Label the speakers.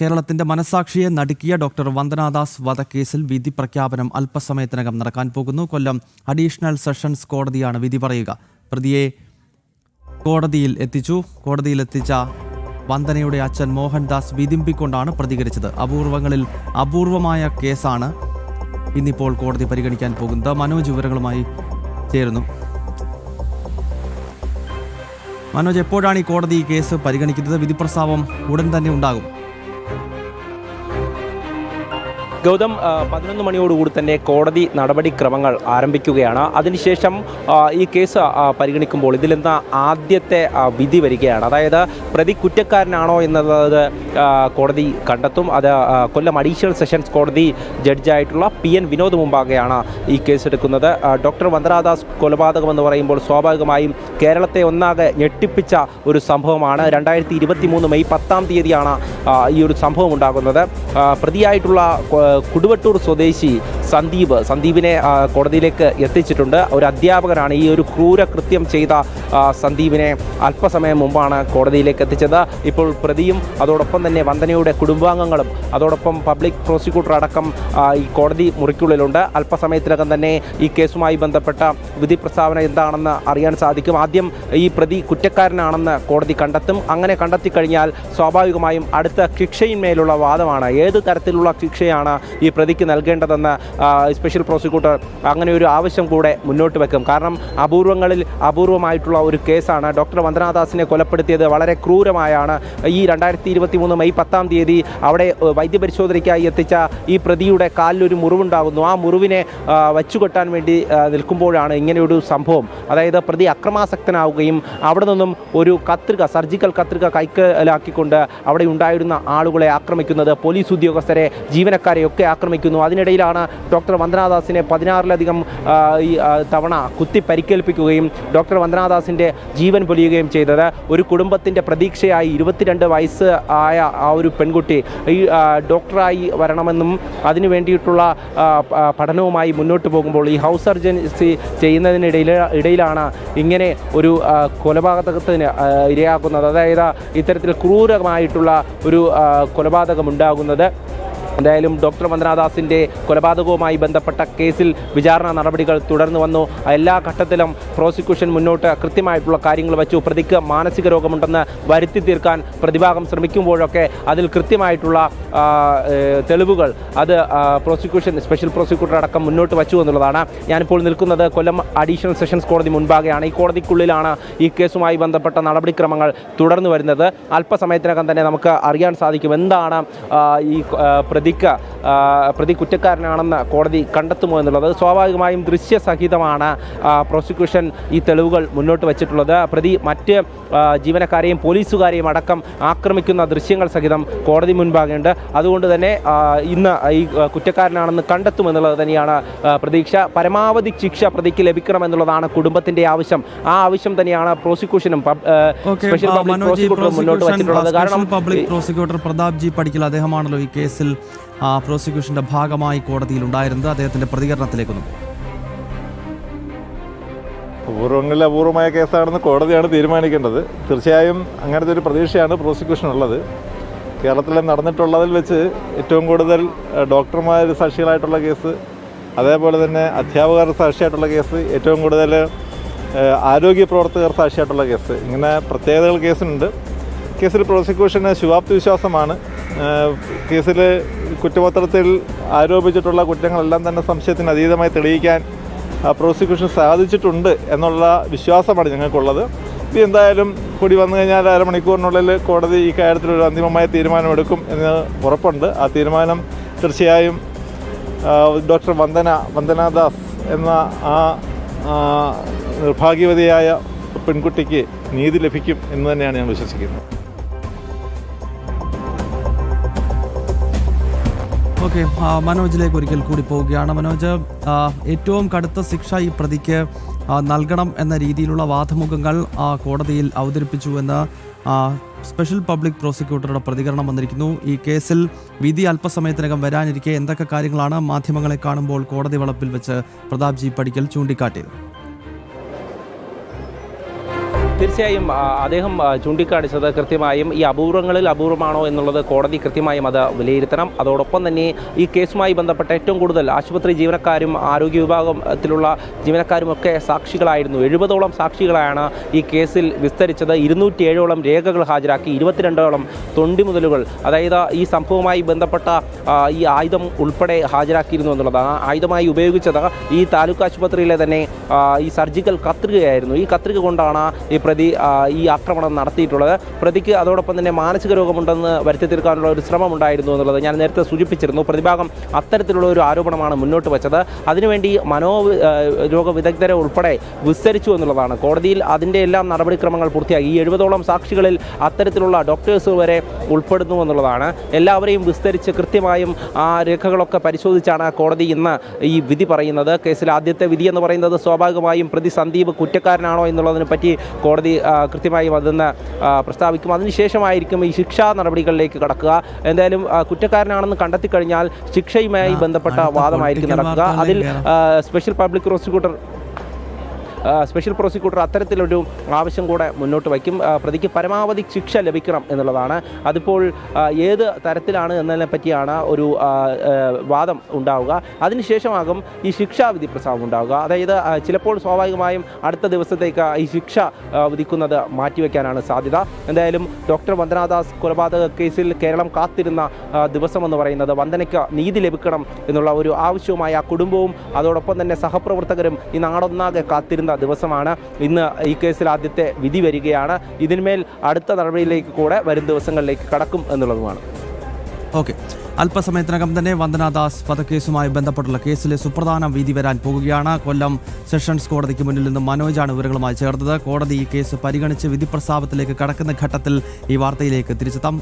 Speaker 1: കേരളത്തിന്റെ മനസാക്ഷിയെ നടുക്കിയ ഡോക്ടർ വന്ദനാദാസ് വധക്കേസിൽ വിധി പ്രഖ്യാപനം അല്പസമയത്തിനകം നടക്കാൻ പോകുന്നു. കൊല്ലം അഡീഷണൽ സെഷൻസ് കോടതിയാണ് വിധി പറയുക. പ്രതിയെ കോടതിയിലെത്തിച്ച വന്ദനയുടെ അച്ഛൻ മോഹൻദാസ് വിതിമ്പിക്കൊണ്ടാണ് പ്രതികരിച്ചത്. അപൂർവങ്ങളിൽ അപൂർവമായ കേസാണ് ഇന്നിപ്പോൾ കോടതി പരിഗണിക്കാൻ പോകുന്നത്. മനോജ് വിവരങ്ങളുമായി ചേരുന്നു. മനോജ്, എപ്പോഴാണ് ഈ കോടതി ഈ കേസ് പരിഗണിക്കുന്നത്? വിധിപ്രസ്താവം ഉടൻ തന്നെ ഉണ്ടാകും.
Speaker 2: ഗൗതം, 11 മണിയോടുകൂടി തന്നെ കോടതി നടപടിക്രമങ്ങൾ ആരംഭിക്കുകയാണ്. അതിനുശേഷം ഈ കേസ് പരിഗണിക്കുമ്പോൾ ഇതിൽ നിന്ന് ആദ്യത്തെ വിധി വരികയാണ്. അതായത് പ്രതി കുറ്റക്കാരനാണോ എന്നുള്ളത് കോടതി കണ്ടെത്തും. അത് കൊല്ലം അഡീഷണൽ സെഷൻസ് കോടതി ജഡ്ജായിട്ടുള്ള PN വിനോദ് മുമ്പാകെയാണ് ഈ കേസ് എടുക്കുന്നത്. ഡോക്ടർ വന്ദനാദാസ് കൊലപാതകം എന്ന് പറയുമ്പോൾ സ്വാഭാവികമായും കേരളത്തെ ഒന്നാകെ ഞെട്ടിപ്പിച്ച ഒരു സംഭവമാണ്. 2023 മെയ് 10-ാം തീയതിയാണ് ഈ ഒരു സംഭവം ഉണ്ടാകുന്നത്. പ്രതിയായിട്ടുള്ള കുടുവട്ടൂർ സ്വദേശി സന്ദീപിനെ കോടതിയിലേക്ക് എത്തിച്ചിട്ടുണ്ട്. ഒരു അധ്യാപകനാണ്. ഈ ഒരു ക്രൂരകൃത്യം ചെയ്ത സന്ദീപിനെ അല്പസമയം മുമ്പാണ് കോടതിയിലേക്ക് എത്തിച്ചത്. ഇപ്പോൾ പ്രതിയും അതോടൊപ്പം തന്നെ വന്ദനയുടെ കുടുംബാംഗങ്ങളും അതോടൊപ്പം പബ്ലിക് പ്രോസിക്യൂട്ടർ അടക്കം ഈ കോടതി മുറിക്കുള്ളിലുണ്ട്. അല്പസമയത്തിനകം തന്നെ ഈ കേസുമായി ബന്ധപ്പെട്ട വിധി പ്രസ്താവന എന്താണെന്ന് അറിയാൻ സാധിക്കും. ആദ്യം ഈ പ്രതി കുറ്റക്കാരനാണെന്ന് കോടതി കണ്ടെത്തും. അങ്ങനെ കണ്ടെത്തിക്കഴിഞ്ഞാൽ സ്വാഭാവികമായും അടുത്ത ശിക്ഷയിന്മേലുള്ള വാദമാണ്. ഏത് തരത്തിലുള്ള ശിക്ഷയാണ് ഈ പ്രതിക്ക് നൽകേണ്ടതെന്ന് സ്പെഷ്യൽ പ്രോസിക്യൂട്ടർ അങ്ങനെ ഒരു ആവശ്യം കൂടെ മുന്നോട്ട് വെക്കും. കാരണം അപൂർവങ്ങളിൽ അപൂർവമായിട്ടുള്ള ഒരു കേസാണ്. ഡോക്ടർ വന്ദനാദാസിനെ കൊലപ്പെടുത്തിയത് വളരെ ക്രൂരമായാണ്. ഈ 2023 മെയ് 10-ാം തീയതി അവിടെ വൈദ്യപരിശോധനയ്ക്കായി എത്തിച്ച ഈ പ്രതിയുടെ കാലിലൊരു മുറിവുണ്ടാകുന്നു. ആ മുറിവിനെ വച്ചുകെട്ടാൻ വേണ്ടി നിൽക്കുമ്പോഴാണ് ഇങ്ങനെയൊരു സംഭവം. അതായത് പ്രതി അക്രമാസക്തനാവുകയും അവിടെ നിന്നും ഒരു സർജിക്കൽ കത്രിക കൈക്കലാക്കിക്കൊണ്ട് അവിടെ ഉണ്ടായിരുന്ന ആളുകളെ ആക്രമിക്കുന്നത്, പോലീസ് ഉദ്യോഗസ്ഥരെ ജീവനക്കാരെയൊക്കെ ആക്രമിക്കുന്നു. അതിനിടയിലാണ് ഡോക്ടർ വന്ദനാദാസിനെ 16-ലധികം തവണ കുത്തി പരിക്കേൽപ്പിക്കുകയും ഡോക്ടർ വന്ദനാദാസിൻ്റെ ജീവൻ പൊലിയുകയും ചെയ്തത്. ഒരു കുടുംബത്തിൻ്റെ പ്രതീക്ഷയായി 22 വയസ്സ് ആയ ആ ഒരു പെൺകുട്ടി ഈ ഡോക്ടറായി വരണമെന്നും അതിനു വേണ്ടിയിട്ടുള്ള പഠനവുമായി മുന്നോട്ട് പോകുമ്പോൾ ഈ ഹൗസ് സർജൻസി ചെയ്യുന്നതിനിടയിലാണ് ഇങ്ങനെ ഒരു കൊലപാതകത്തിന് ഇരയാക്കുന്നത്. അതായത് ഇത്തരത്തിൽ ക്രൂരമായിട്ടുള്ള ഒരു കൊലപാതകം ഉണ്ടാകുന്നത്. എന്തായാലും ഡോക്ടർ വന്ദനാദാസിൻ്റെ കൊലപാതകവുമായി ബന്ധപ്പെട്ട കേസിൽ വിചാരണ നടപടികൾ തുടർന്നു വന്നു. എല്ലാ ഘട്ടത്തിലും പ്രോസിക്യൂഷൻ മുന്നോട്ട് കൃത്യമായിട്ടുള്ള കാര്യങ്ങൾ വച്ചു. പ്രതിക്ക് മാനസിക രോഗമുണ്ടെന്ന് വരുത്തി തീർക്കാൻ പ്രതിഭാഗം ശ്രമിക്കുമ്പോഴൊക്കെ അതിൽ കൃത്യമായിട്ടുള്ള തെളിവുകൾ അത് സ്പെഷ്യൽ പ്രോസിക്യൂട്ടർ അടക്കം മുന്നോട്ട് വച്ചു എന്നുള്ളതാണ്. ഞാനിപ്പോൾ നിൽക്കുന്നത് കൊല്ലം അഡീഷണൽ സെഷൻസ് കോടതി മുൻപാകെയാണ്. ഈ കോടതിക്കുള്ളിലാണ് ഈ കേസുമായി ബന്ധപ്പെട്ട നടപടിക്രമങ്ങൾ തുടർന്നു വരുന്നത്. അല്പസമയത്തിനകം തന്നെ നമുക്ക് അറിയാൻ സാധിക്കും എന്താണ് ഈ പ്രതി കുറ്റക്കാരനാണെന്ന് കോടതി കണ്ടെത്തുമോ എന്നുള്ളത്. സ്വാഭാവികമായും ദൃശ്യസഹിതമാണ് പ്രോസിക്യൂഷൻ ഈ തെളിവുകൾ മുന്നോട്ട് വച്ചിട്ടുള്ളത്. പ്രതി മറ്റ് ജീവനക്കാരെയും പോലീസുകാരെയും അടക്കം ആക്രമിക്കുന്ന ദൃശ്യങ്ങൾ സഹിതം കോടതി മുൻപാകെയുണ്ട്. അതുകൊണ്ട് തന്നെ ഇന്ന് ഈ കുറ്റക്കാരനാണെന്ന് കണ്ടെത്തുമെന്നുള്ളത് തന്നെയാണ് പ്രതീക്ഷ. പരമാവധി ശിക്ഷ പ്രതിക്ക് ലഭിക്കണമെന്നുള്ളതാണ് കുടുംബത്തിൻ്റെ ആവശ്യം. ആ ആവശ്യം തന്നെയാണ് പ്രോസിക്യൂഷനും സ്പെഷ്യൽ പബ്ലിക് പ്രോസിക്യൂട്ടറും മുന്നോട്ട് വച്ചിട്ടുള്ളത്. കാരണം
Speaker 1: പബ്ലിക് പ്രോസിക്യൂട്ടർ പ്രതാപ് ജി പടിക്കൽ അദ്ദേഹമാണല്ലോ ഈ കേസിൽ പ്രോസിക്യൂഷന്റെ ഭാഗമായി കോടതിയിൽ ഉണ്ടായിരുന്നത്. അദ്ദേഹത്തിന്റെ പ്രതികരണത്തിലേക്കൊന്നും
Speaker 3: അപൂർവങ്ങളിൽ അപൂർവമായ കേസാണെന്ന് കോടതിയാണ് തീരുമാനിക്കേണ്ടത്. തീർച്ചയായും അങ്ങനത്തെ ഒരു പ്രതീക്ഷയാണ് പ്രോസിക്യൂഷനുള്ളത്. കേരളത്തിൽ നടന്നിട്ടുള്ളതിൽ വെച്ച് ഏറ്റവും കൂടുതൽ ഡോക്ടർമാർ സാക്ഷികളായിട്ടുള്ള കേസ്, അതേപോലെ തന്നെ അധ്യാപകർ സാക്ഷിയായിട്ടുള്ള കേസ്, ഏറ്റവും കൂടുതൽ ആരോഗ്യ പ്രവർത്തകർ സാക്ഷിയായിട്ടുള്ള കേസ്, ഇങ്ങനെ പ്രത്യേകതകൾ കേസിനുണ്ട്. കേസിൽ പ്രോസിക്യൂഷന് ശുഭാപ്തി വിശ്വാസമാണ്. കേസിൽ കുറ്റപത്രത്തിൽ ആരോപിച്ചിട്ടുള്ള കുറ്റങ്ങളെല്ലാം തന്നെ സംശയത്തിന് അതീതമായി തെളിയിക്കാൻ പ്രോസിക്യൂഷൻ സാധിച്ചിട്ടുണ്ട് എന്നുള്ള വിശ്വാസമാണ് ഞങ്ങൾക്കുള്ളത്. ഇത് എന്തായാലും കൂടി വന്നു കഴിഞ്ഞാൽ അരമണിക്കൂറിനുള്ളിൽ കോടതി ഈ കാര്യത്തിൽ ഒരു അന്തിമമായ തീരുമാനമെടുക്കും എന്ന് ഉറപ്പുണ്ട്. ആ തീരുമാനം തീർച്ചയായും ഡോക്ടർ വന്ദനാദാസ് എന്ന ആ നിർഭാഗ്യവതിയായ പെൺകുട്ടിക്ക് നീതി ലഭിക്കും എന്ന് തന്നെയാണ് ഞാൻ വിശ്വസിക്കുന്നത്.
Speaker 1: ഓക്കെ, മനോജിലേക്ക് ഒരിക്കൽ കൂടി പോവുകയാണ്. മനോജ്, ഏറ്റവും കടുത്ത ശിക്ഷ ഈ പ്രതിക്ക് നൽകണം എന്ന രീതിയിലുള്ള വാദമുഖങ്ങൾ കോടതിയിൽ അവതരിപ്പിച്ചു എന്ന് സ്പെഷ്യൽ പബ്ലിക് പ്രോസിക്യൂട്ടറുടെ പ്രതികരണം വന്നിരിക്കുന്നു. ഈ കേസിൽ വിധി അല്പസമയത്തിനകം വരാനിരിക്കെ എന്തൊക്കെ കാര്യങ്ങളാണ് മാധ്യമങ്ങളെ കാണുമ്പോൾ കോടതി വളപ്പിൽ വെച്ച് പ്രതാപ് ജി പടിക്കൽ ചൂണ്ടിക്കാട്ടിയത്?
Speaker 2: തീർച്ചയായും അദ്ദേഹം ചൂണ്ടിക്കാണിച്ചത് കൃത്യമായും ഈ അപൂർവങ്ങളിൽ അപൂർവമാണോ എന്നുള്ളത് കോടതി കൃത്യമായും അത് വിലയിരുത്തണം. അതോടൊപ്പം തന്നെ ഈ കേസുമായി ബന്ധപ്പെട്ട ഏറ്റവും കൂടുതൽ ആശുപത്രി ജീവനക്കാരും ആരോഗ്യ വിഭാഗത്തിലുള്ള ജീവനക്കാരുമൊക്കെ സാക്ഷികളായിരുന്നു. 70ഓളം സാക്ഷികളാണ് ഈ കേസിൽ വിസ്തരിച്ചത്. 207ഓളം രേഖകൾ ഹാജരാക്കി, 22ഓളം തൊണ്ടിമുതലുകൾ, അതായത് ഈ സംഭവവുമായി ബന്ധപ്പെട്ട ഈ ആയുധം ഉൾപ്പെടെ ഹാജരാക്കിയിരുന്നു എന്നുള്ളതാണ്. ആയുധമായി ഉപയോഗിച്ചത് ഈ താലൂക്ക് ആശുപത്രിയിലെ തന്നെ ഈ സർജിക്കൽ കത്രികയായിരുന്നു. ഈ കത്രിക കൊണ്ടാണ് ഈ പ്രതി ഈ ആക്രമണം നടത്തിയിട്ടുള്ളത്. പ്രതിക്ക് അതോടൊപ്പം തന്നെ മാനസിക രോഗമുണ്ടെന്ന് വരുത്തി തീർക്കാനുള്ള ഒരു ശ്രമം ഉണ്ടായിരുന്നു എന്നുള്ളത് ഞാൻ നേരത്തെ സൂചിപ്പിച്ചിരുന്നു. പ്രതിഭാഗം അത്തരത്തിലുള്ള ഒരു ആരോപണമാണ് മുന്നോട്ട് വെച്ചത്. അതിനുവേണ്ടി മനോരോഗ വിദഗ്ധരെ ഉൾപ്പെടെ വിസ്തരിച്ചു എന്നുള്ളതാണ്. കോടതിയിൽ അതിൻ്റെ എല്ലാം നടപടിക്രമങ്ങൾ പൂർത്തിയാക്കി. ഈ 70ഓളം സാക്ഷികളിൽ അത്തരത്തിലുള്ള ഡോക്ടേഴ്സ് വരെ ഉൾപ്പെടുന്നു എന്നുള്ളതാണ്. എല്ലാവരെയും വിസ്തരിച്ച് കൃത്യമായും ആ രേഖകളൊക്കെ പരിശോധിച്ചാണ് കോടതി ഇന്ന് ഈ വിധി പറയുന്നത്. കേസിൽ ആദ്യത്തെ വിധി എന്ന് പറയുന്നത് സ്വാഭാവികമായും പ്രതി സന്ദീപ് കുറ്റക്കാരനാണോ എന്നുള്ളതിനെ പറ്റി കോടതി കൃത്യമായും അതെന്ന് പ്രസ്താവിക്കും. അതിനുശേഷമായിരിക്കും ഈ ശിക്ഷാ നടപടികളിലേക്ക് കടക്കുക. എന്തായാലും കുറ്റക്കാരനാണെന്ന് കണ്ടെത്തിക്കഴിഞ്ഞാൽ ശിക്ഷയുമായി ബന്ധപ്പെട്ട വാദമായിരിക്കും നടക്കുക. അതിൽ സ്പെഷ്യൽ പ്രോസിക്യൂട്ടർ അത്തരത്തിലൊരു ആവശ്യം കൂടെ മുന്നോട്ട് വയ്ക്കും. പ്രതിക്ക് പരമാവധി ശിക്ഷ ലഭിക്കണം എന്നുള്ളതാണ്. അതിപ്പോൾ ഏത് തരത്തിലാണ് എന്നതിനെ പറ്റിയാണ് ഒരു വാദം ഉണ്ടാവുക. അതിനുശേഷമാകും ഈ ശിക്ഷാവിധി പ്രസ്താവം ഉണ്ടാവുക. അതായത് ചിലപ്പോൾ സ്വാഭാവികമായും അടുത്ത ദിവസത്തേക്ക് ഈ ശിക്ഷ വിധിക്കുന്നത് മാറ്റിവെക്കാനാണ് സാധ്യത. എന്തായാലും ഡോക്ടർ വന്ദനാദാസ് കൊലപാതക കേസിൽ കേരളം കാത്തിരുന്ന ദിവസമെന്ന് പറയുന്നത് വന്ദനയ്ക്ക് നീതി ലഭിക്കണം എന്നുള്ള ഒരു ആവശ്യവുമായി ആ കുടുംബവും അതോടൊപ്പം തന്നെ സഹപ്രവർത്തകരും ഈ നാടൊന്നാകെ കാത്തിരുന്ന ദിവസമാണ്. ഇന്ന് ഈ കേസിൽ ആദ്യത്തെ വിധി വരികയാണ്. ഇതിന്മേൽ അടുത്ത നടപടിയിലേക്ക് കൂടെ വരും ദിവസങ്ങളിലേക്ക് കടക്കും എന്നുള്ളതുമാണ്.
Speaker 1: ഓക്കെ, അല്പസമയത്തിനകം തന്നെ വന്ദനാദാസ് വധക്കേസുമായി ബന്ധപ്പെട്ടുള്ള കേസിലെ സുപ്രധാന വിധി വരാൻ പോകുകയാണ്. കൊല്ലം സെഷൻസ് കോടതിക്ക് മുന്നിൽ നിന്ന് മനോജാണ് വിവരങ്ങളുമായി ചേർത്തത്. കോടതി ഈ കേസ് പരിഗണിച്ച് വിധി പ്രസ്താവത്തിലേക്ക് കടക്കുന്ന ഘട്ടത്തിൽ ഈ വാർത്തയിലേക്ക് തിരിച്ചെത്താം.